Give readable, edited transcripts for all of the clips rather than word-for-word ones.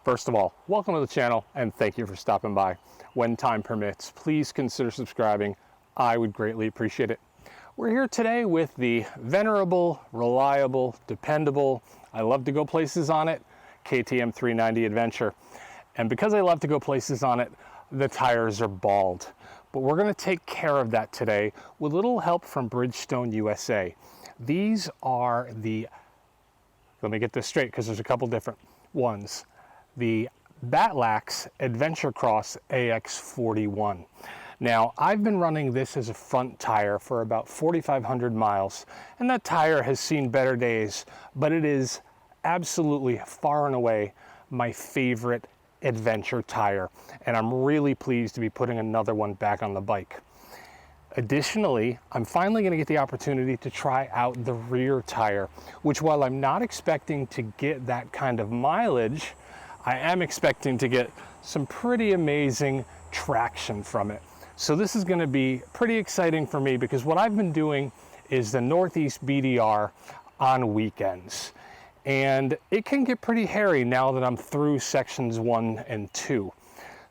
First of all, welcome to the channel and thank you for stopping by. When time permits, please consider subscribing. I would greatly appreciate it. We're here today with the venerable, reliable, dependable, I love to go places on it, KTM 390 Adventure. And because I love to go places on it, the tires are bald. But we're going to take care of that today with a little help from Bridgestone USA. These are the, let me get this straight because there's a couple different ones. The Batlax Adventure Cross AX41. Now, I've been running this as a front tire for about 4,500 miles, and that tire has seen better days, but it is absolutely far and away my favorite adventure tire, and I'm really pleased to be putting another one back on the bike. Additionally, I'm finally going to get the opportunity to try out the rear tire, which while I'm not expecting to get that kind of mileage, I am expecting to get some pretty amazing traction from it. So this is going to be pretty exciting for me because what I've been doing is the Northeast BDR on weekends. And it can get pretty hairy now that I'm through sections 1 and 2.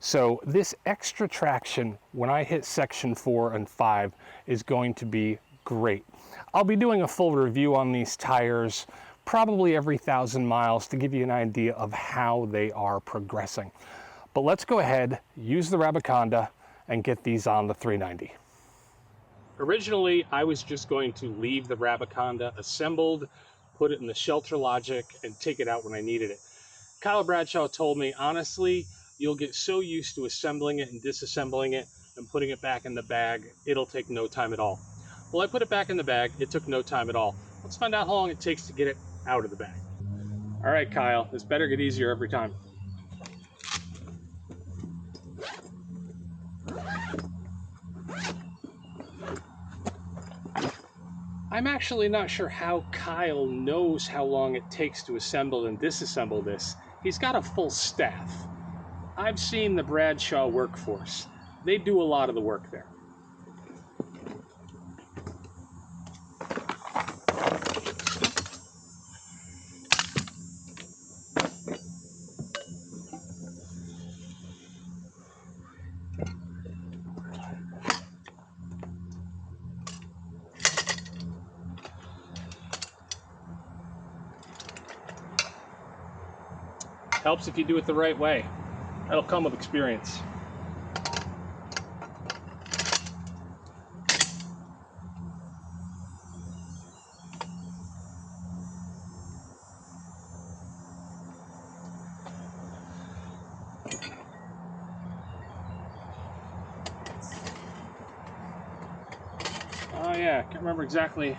So this extra traction when I hit section 4 and 5 is going to be great. I'll be doing a full review on these tires probably every 1,000 miles to give you an idea of how they are progressing. But let's go ahead, use the Rabaconda, and get these on the 390. Originally, I was just going to leave the Rabaconda assembled, put it in the Shelter Logic, and take it out when I needed it. Kyle Bradshaw told me, honestly, you'll get so used to assembling it and disassembling it and putting it back in the bag, it'll take no time at all. Well, I put it back in the bag, it took no time at all. Let's find out how long it takes to get it out of the bag. All right, Kyle, this better get easier every time. I'm actually not sure how Kyle knows how long it takes to assemble and disassemble this. He's got a full staff. I've seen the Bradshaw workforce. They do a lot of the work there. Helps if you do it the right way. That'll come with experience. Oh yeah, can't remember exactly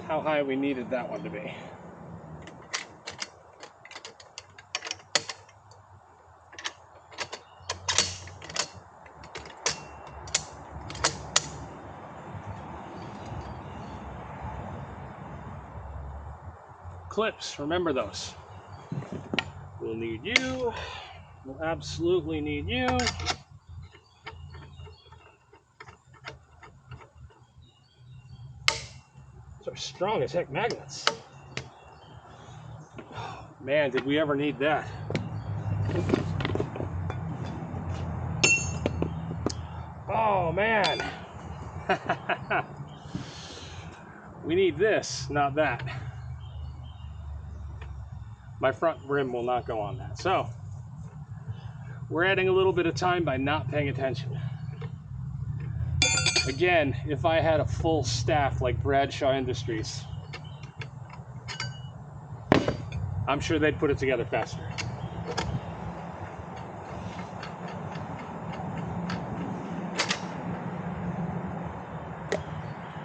how high we needed that one to be. Clips, remember those. We'll need you. We'll absolutely need you. Those are strong as heck magnets. Man, did we ever need that. Oh man. We need this, not that. My front rim will not go on that. So, we're adding a little bit of time by not paying attention. Again, if I had a full staff like Bradshaw Industries, I'm sure they'd put it together faster.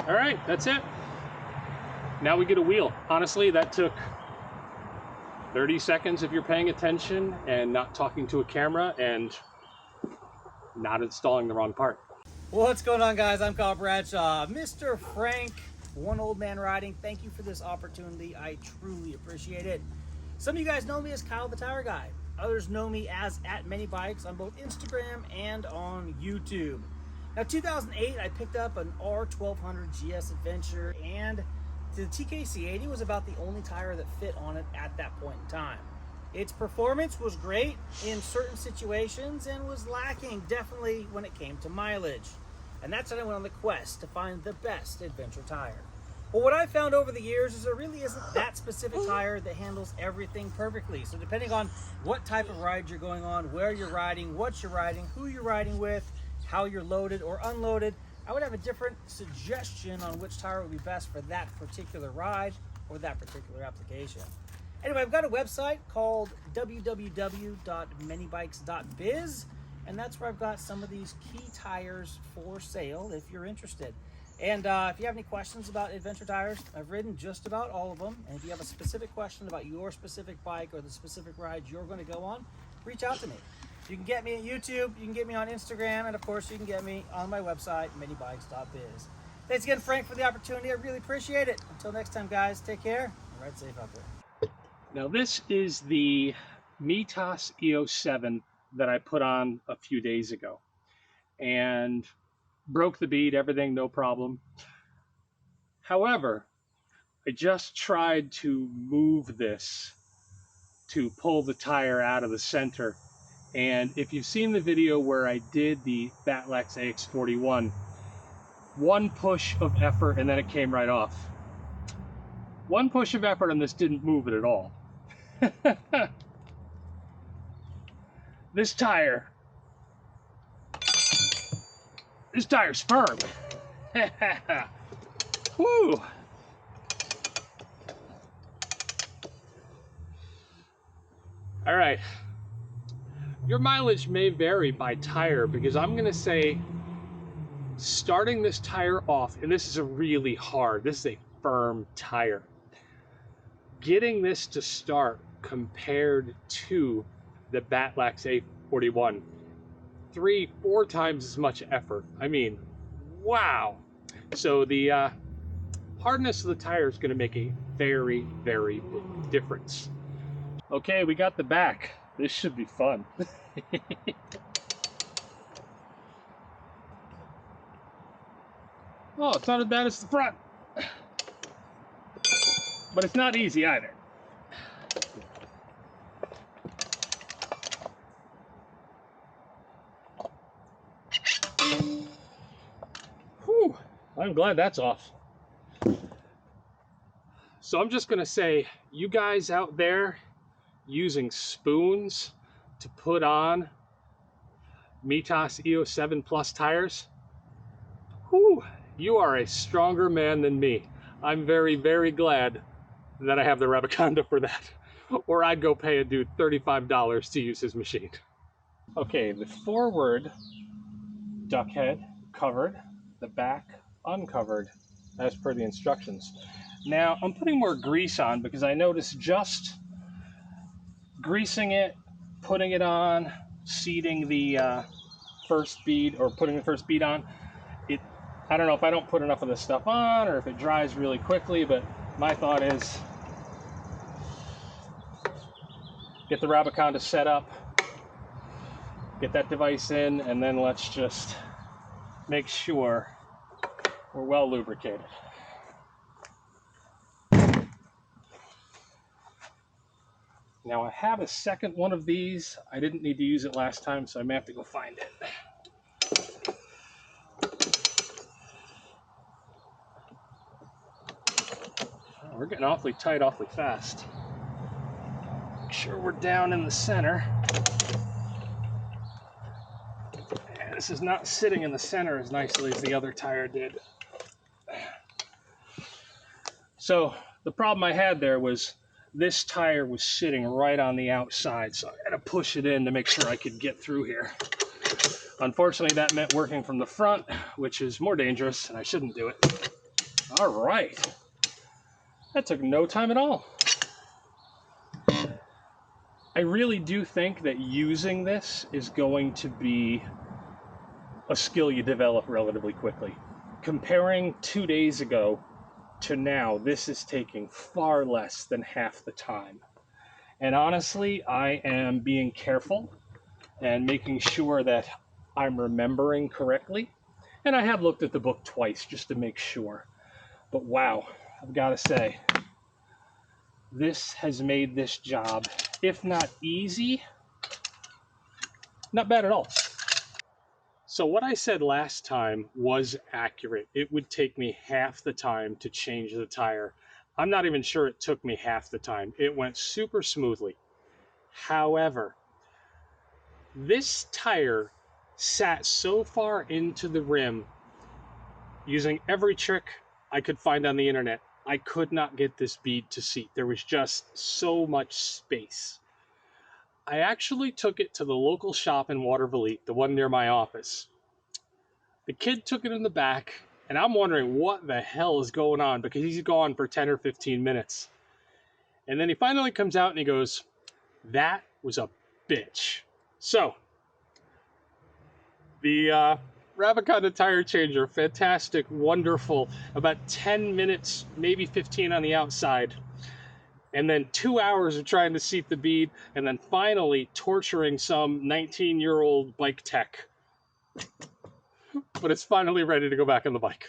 All right, that's it. Now we get a wheel. Honestly, that took 30 seconds if you're paying attention and not talking to a camera and not installing the wrong part. Well, what's going on, guys? I'm Kyle Bradshaw. Mr. Frank, One Old Man Riding, thank you for this opportunity. I truly appreciate it. Some of you guys know me as Kyle the Tire Guy. Others know me as @ManyBikes on both Instagram and on YouTube. Now, 2008, I picked up an R1200 GS Adventure, and the TKC 80 was about the only tire that fit on it at that point in time. Its performance was great in certain situations and was lacking definitely when it came to mileage. And that's when I went on the quest to find the best adventure tire. Well, what I found over the years is there really isn't that specific tire that handles everything perfectly. So depending on what type of ride you're going on, where you're riding, what you're riding, who you're riding with, how you're loaded or unloaded, I would have a different suggestion on which tire would be best for that particular ride or that particular application. Anyway, I've got a website called www.minibikes.biz, and that's where I've got some of these key tires for sale if you're interested. And if you have any questions about adventure tires, I've ridden just about all of them. And if you have a specific question about your specific bike or the specific ride you're going to go on, reach out to me. You can get me at YouTube, you can get me on Instagram, and of course you can get me on my website, minibikes.biz. Thanks again, Frank, for the opportunity. I really appreciate it. Until next time, guys, take care and ride safe out there. Now this is the Mitas EO7 that I put on a few days ago. And broke the bead, everything, no problem. However, I just tried to move this to pull the tire out of the center. And if you've seen the video where I did the Batlex AX41, one push of effort and then it came right off. One push of effort and this didn't move it at all. This tire's firm. Woo! All right. Your mileage may vary by tire because I'm going to say starting this tire off, and this is a really hard, this is a firm tire. Getting this to start compared to the Batlex A41, 3-4 times as much effort. I mean, wow. So the hardness of the tire is going to make a very, very big difference. Okay, we got the back. This should be fun. Oh, it's not as bad as the front. But it's not easy either. Whew, I'm glad that's off. So I'm just gonna say, you guys out there using spoons to put on Mitas EO7 Plus tires, whew, you are a stronger man than me. I'm very, very glad that I have the Rabaconda for that, or I'd go pay a dude $35 to use his machine. Okay, the forward duck head covered, the back uncovered as per the instructions. Now I'm putting more grease on because I noticed just greasing it, putting it on, seating the first bead or putting the first bead on, I don't know if I don't put enough of this stuff on or if it dries really quickly, but my thought is get the Rabaconda set up, get that device in, and then let's just make sure we're well lubricated. Now I have a second one of these. I didn't need to use it last time, so I may have to go find it. We're getting awfully tight, awfully fast. Make sure we're down in the center. And this is not sitting in the center as nicely as the other tire did. So the problem I had there was this tire was sitting right on the outside, so I had to push it in to make sure I could get through here. Unfortunately, that meant working from the front, which is more dangerous, and I shouldn't do it. All right. That took no time at all. I really do think that using this is going to be a skill you develop relatively quickly. Comparing 2 days ago to now, this is taking far less than half the time. And honestly, I am being careful and making sure that I'm remembering correctly. And I have looked at the book twice just to make sure. But wow, I've got to say, this has made this job if not easy, not bad at all. So what I said last time was accurate. It would take me half the time to change the tire. I'm not even sure it took me half the time. It went super smoothly. However, this tire sat so far into the rim, using every trick I could find on the internet, I could not get this bead to seat. There was just so much space. I actually took it to the local shop in Waterville, the one near my office. The kid took it in the back, and I'm wondering what the hell is going on because he's gone for 10 or 15 minutes. And then he finally comes out and he goes, "That was a bitch." So, the Rabaconda Tire Changer, fantastic, wonderful, about 10 minutes, maybe 15 on the outside. And then 2 hours of trying to seat the bead, and then finally torturing some 19-year-old bike tech. But it's finally ready to go back on the bike.